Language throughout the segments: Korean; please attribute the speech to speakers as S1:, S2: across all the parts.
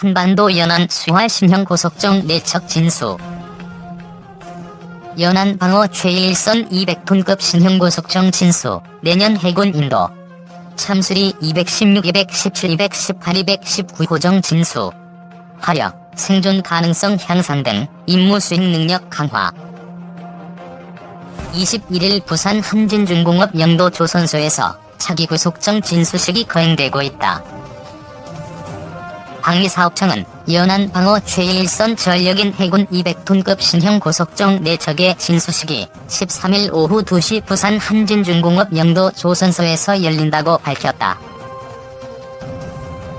S1: 한반도 연안 수화 신형 고속정 내척 진수. 연안 방어 최일선 200톤급 신형 고속정 진수. 내년 해군 인도. 참수리 216, 217, 218, 219호정 진수. 화력, 생존 가능성 향상 등 임무 수행 능력 강화. 21일 부산 한진중공업 영도 조선소에서 차기 고속정 진수식이 거행되고 있다. 방위사업청은 연안 방어 최일선 전력인 해군 200톤급 신형 고속정 내척의 진수식이 13일 오후 2시 부산 한진중공업 영도 조선소에서 열린다고 밝혔다.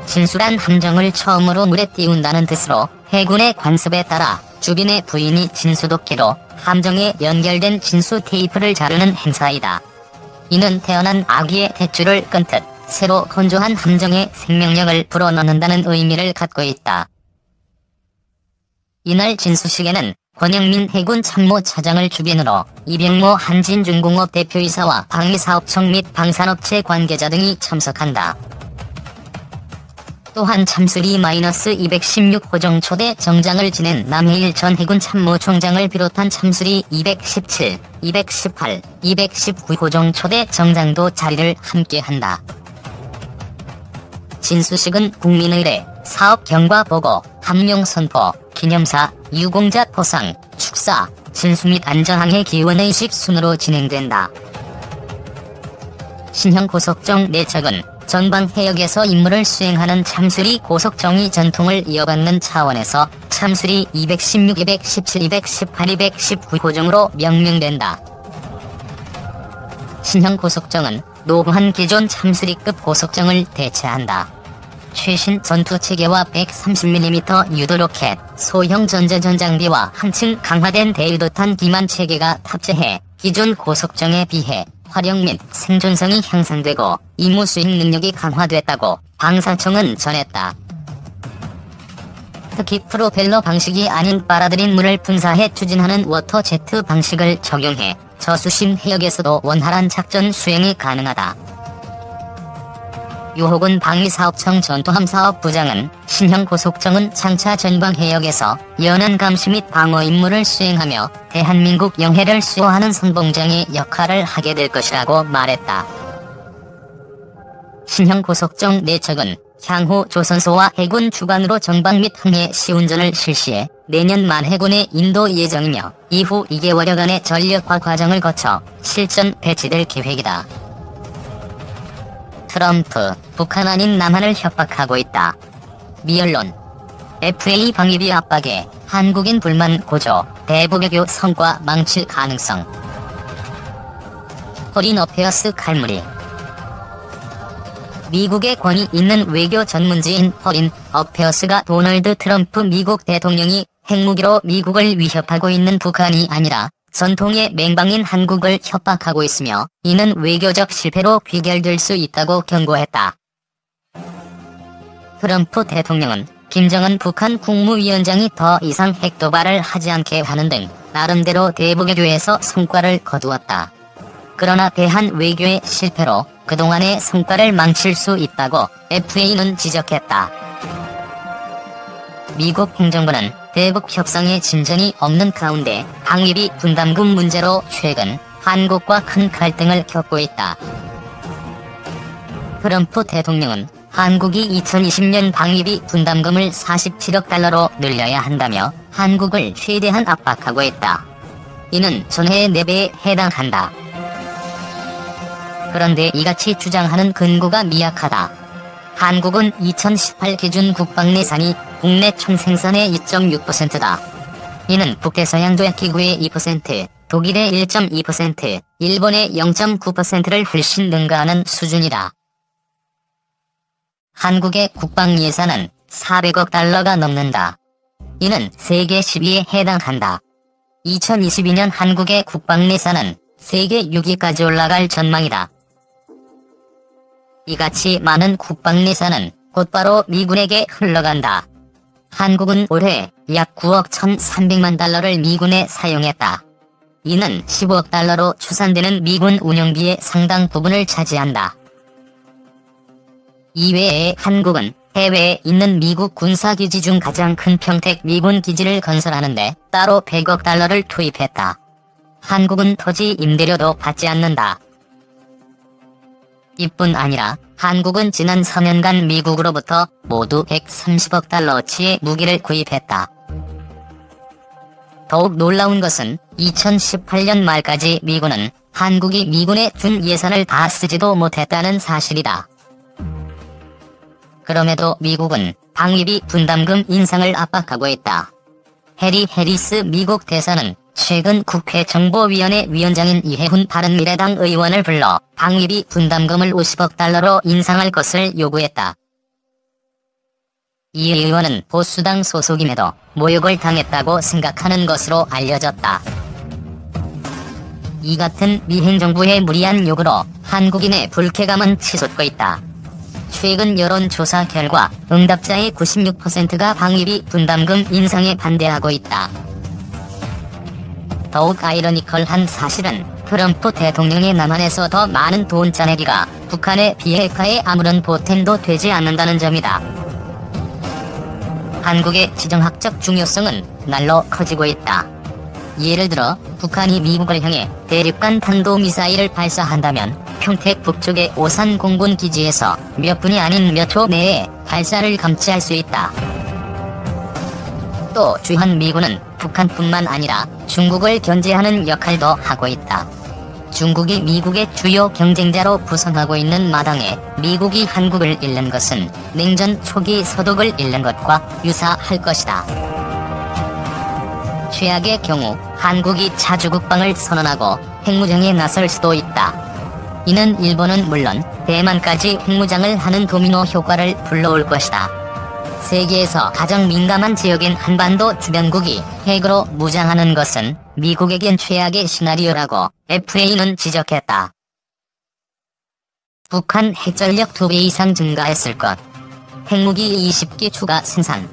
S1: 진수란 함정을 처음으로 물에 띄운다는 뜻으로 해군의 관습에 따라 주빈의 부인이 진수도끼로 함정에 연결된 진수 테이프를 자르는 행사이다. 이는 태어난 아기의 탯줄을 끊듯 새로 건조한 함정에 생명력을 불어넣는다는 의미를 갖고 있다. 이날 진수식에는 권영민 해군 참모차장을 주빈으로 이병모 한진중공업 대표이사와 방위사업청 및 방산업체 관계자 등이 참석한다. 또한 참수리 -216호정 초대 정장을 지낸 남해일 전 해군 참모총장을 비롯한 참수리 217, 218, 219호정 초대 정장도 자리를 함께한다. 진수식은 국민의례, 사업 경과 보고, 함용 선포, 기념사, 유공자 포상, 축사, 진수 및 안전항해 기원의식 순으로 진행된다. 신형 고속정 내척은 전방 해역에서 임무를 수행하는 참수리 고속정의 전통을 이어받는 차원에서 참수리 216, 217, 218, 219호정으로 명명된다. 신형 고속정은 노후한 기존 참수리급 고속정을 대체한다. 최신 전투체계와 130mm 유도로켓, 소형 전자전 장비와 한층 강화된 대유도탄 기만 체계가 탑재해 기존 고속정에 비해 화력 및 생존성이 향상되고 임무 수행 능력이 강화됐다고 방사청은 전했다. 특히 프로펠러 방식이 아닌 빨아들인 물을 분사해 추진하는 워터제트 방식을 적용해 저수심 해역에서도 원활한 작전 수행이 가능하다. 유호군 방위사업청 전투함사업부장은 신형 고속정은 장차 전방 해역에서 연안 감시 및 방어 임무를 수행하며 대한민국 영해를 수호하는 선봉장의 역할을 하게 될 것이라고 말했다. 신형 고속정 내척은 향후 조선소와 해군 주관으로 정방 및 항해 시운전을 실시해 내년 말 해군에 인도 예정이며 이후 2개월여간의 전력화 과정을 거쳐 실전 배치될 계획이다. 트럼프, 북한 아닌 남한을 협박하고 있다. 미 언론. FA 방위비 압박에 한국인 불만 고조, 대북외교 성과 망칠 가능성. 포린 어페어스 칼무리. 미국의 권위 있는 외교 전문지인 포린 어페어스가 도널드 트럼프 미국 대통령이 핵무기로 미국을 위협하고 있는 북한이 아니라 전통의 맹방인 한국을 협박하고 있으며 이는 외교적 실패로 귀결될 수 있다고 경고했다. 트럼프 대통령은 김정은 북한 국무위원장이 더 이상 핵도발을 하지 않게 하는 등 나름대로 대북외교에서 성과를 거두었다. 그러나 대한 외교의 실패로 그동안의 성과를 망칠 수 있다고 FA는 지적했다. 미국 행정부는 대북 협상의 진전이 없는 가운데 방위비 분담금 문제로 최근 한국과 큰 갈등을 겪고 있다. 트럼프 대통령은 한국이 2020년 방위비 분담금을 47억 달러로 늘려야 한다며 한국을 최대한 압박하고 있다. 이는 전해의 4배에 해당한다. 그런데 이같이 주장하는 근거가 미약하다. 한국은 2018 기준 국방내산이 국내 총생산의 2.6%다. 이는 북대서양조약기구의 2%, 독일의 1.2%, 일본의 0.9%를 훨씬 능가하는 수준이다. 한국의 국방예산은 400억 달러가 넘는다. 이는 세계 10위에 해당한다. 2022년 한국의 국방예산은 세계 6위까지 올라갈 전망이다. 이같이 많은 국방예산은 곧바로 미군에게 흘러간다. 한국은 올해 약 9억 1,300만 달러를 미군에 사용했다. 이는 15억 달러로 추산되는 미군 운영비의 상당 부분을 차지한다. 이외에 한국은 해외에 있는 미국 군사기지 중 가장 큰 평택 미군 기지를 건설하는데 따로 100억 달러를 투입했다. 한국은 토지 임대료도 받지 않는다. 이뿐 아니라 한국은 지난 4년간 미국으로부터 모두 130억 달러어치의 무기를 구입했다. 더욱 놀라운 것은 2018년 말까지 미군은 한국이 미군에 준 예산을 다 쓰지도 못했다는 사실이다. 그럼에도 미국은 방위비 분담금 인상을 압박하고 있다. 해리 해리스 미국 대사는 최근 국회 정보위원회 위원장인 이해훈 바른미래당 의원을 불러 방위비 분담금을 50억 달러로 인상할 것을 요구했다. 이 의원은 보수당 소속임에도 모욕을 당했다고 생각하는 것으로 알려졌다. 이 같은 미행정부의 무리한 요구로 한국인의 불쾌감은 치솟고 있다. 최근 여론조사 결과 응답자의 96%가 방위비 분담금 인상에 반대하고 있다. 더욱 아이러니컬한 사실은 트럼프 대통령의 남한에서 더 많은 돈 짜내기가 북한의 비핵화에 아무런 보탬도 되지 않는다는 점이다. 한국의 지정학적 중요성은 날로 커지고 있다. 예를 들어 북한이 미국을 향해 대륙간 탄도미사일을 발사한다면 평택 북쪽의 오산 공군 기지에서 몇 분이 아닌 몇 초 내에 발사를 감지할 수 있다. 또 주한미군은 북한뿐만 아니라 중국을 견제하는 역할도 하고 있다. 중국이 미국의 주요 경쟁자로 부상하고 있는 마당에 미국이 한국을 잃는 것은 냉전 초기 서독을 잃는 것과 유사할 것이다. 최악의 경우 한국이 자주국방을 선언하고 핵무장에 나설 수도 있다. 이는 일본은 물론 대만까지 핵무장을 하는 도미노 효과를 불러올 것이다. 세계에서 가장 민감한 지역인 한반도 주변국이 핵으로 무장하는 것은 미국에겐 최악의 시나리오라고 FA는 지적했다. 북한 핵전력 2배 이상 증가했을 것. 핵무기 20기 추가 생산.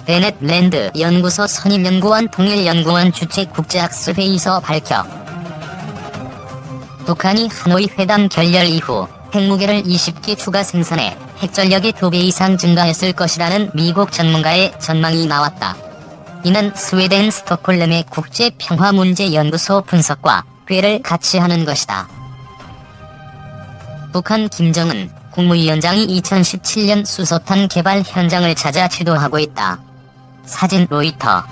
S1: 베넷 랜드 연구소 선임연구원 통일연구원 주최 국제학술회의서 밝혀 북한이 하노이 회담 결렬 이후 핵무기를 20기 추가 생산해 핵전력이 2배 이상 증가했을 것이라는 미국 전문가의 전망이 나왔다. 이는 스웨덴 스톡홀름의 국제평화문제연구소 분석과 궤를 같이 하는 것이다. 북한 김정은 국무위원장이 2017년 수소탄 개발 현장을 찾아 지도하고 있다. 사진 로이터.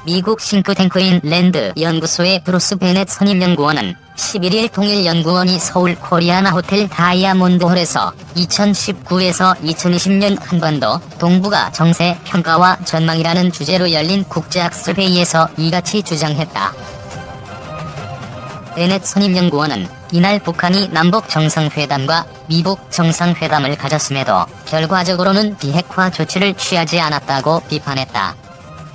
S1: 미국 싱크탱크인 랜드 연구소의 브루스 베넷 선임연구원은 11일 통일연구원이 서울 코리아나 호텔 다이아몬드홀에서 2019에서 2020년 한반도 동북아 정세 평가와 전망이라는 주제로 열린 국제학술회의에서 이같이 주장했다. 베넷 선임연구원은 이날 북한이 남북 정상회담과 미북 정상회담을 가졌음에도 결과적으로는 비핵화 조치를 취하지 않았다고 비판했다.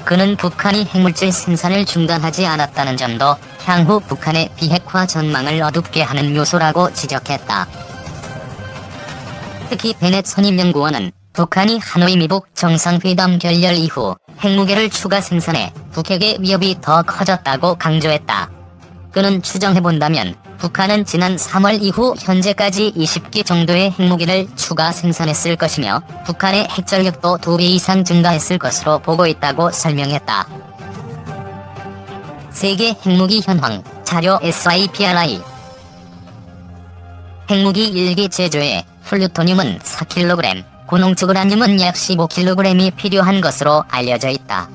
S1: 그는 북한이 핵물질 생산을 중단하지 않았다는 점도 향후 북한의 비핵화 전망을 어둡게 하는 요소라고 지적했다. 특히 베넷 선임연구원은 북한이 하노이 미북 정상회담 결렬 이후 핵무기를 추가 생산해 북핵의 위협이 더 커졌다고 강조했다. 그는 추정해본다면 북한은 지난 3월 이후 현재까지 20기 정도의 핵무기를 추가 생산했을 것이며 북한의 핵전력도 2배 이상 증가했을 것으로 보고 있다고 설명했다. 세계 핵무기 현황 자료 SIPRI. 핵무기 1기 제조에 플루토늄은 4kg, 고농축 우라늄은 약 15kg이 필요한 것으로 알려져 있다.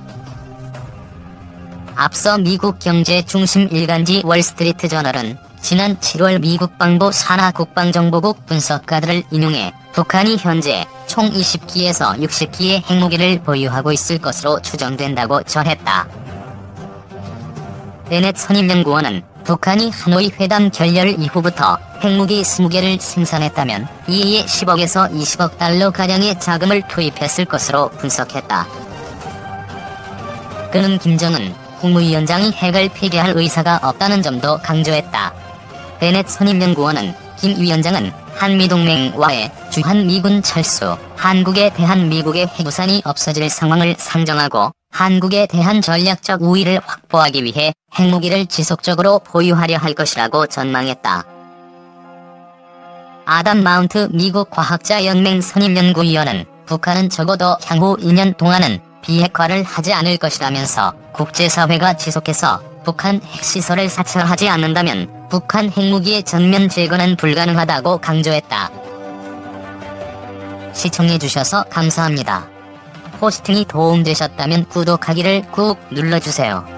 S1: 앞서 미국 경제 중심 일간지 월스트리트 저널은 지난 7월 미국 방부 산하 국방정보국 분석가들을 인용해 북한이 현재 총 20기에서 60기의 핵무기를 보유하고 있을 것으로 추정된다고 전했다. 베넷 선임연구원은 북한이 하노이 회담 결렬 이후부터 핵무기 20개를 생산했다면 이에 10억에서 20억 달러가량의 자금을 투입했을 것으로 분석했다. 그는 김정은 국무위원장이 핵을 폐기할 의사가 없다는 점도 강조했다. 베넷 선임연구원은 김 위원장은 한미동맹과의 주한미군 철수, 한국에 대한 미국의 핵우산이 없어질 상황을 상정하고 한국에 대한 전략적 우위를 확보하기 위해 핵무기를 지속적으로 보유하려 할 것이라고 전망했다. 아담 마운트 미국 과학자연맹 선임연구위원은 북한은 적어도 향후 2년 동안은 비핵화를 하지 않을 것이라면서 국제사회가 지속해서 북한 핵시설을 사찰하지 않는다면 북한 핵무기의 전면 제거는 불가능하다고 강조했다. 시청해주셔서 감사합니다. 포스팅이 도움되셨다면 구독하기를 꾹 눌러주세요.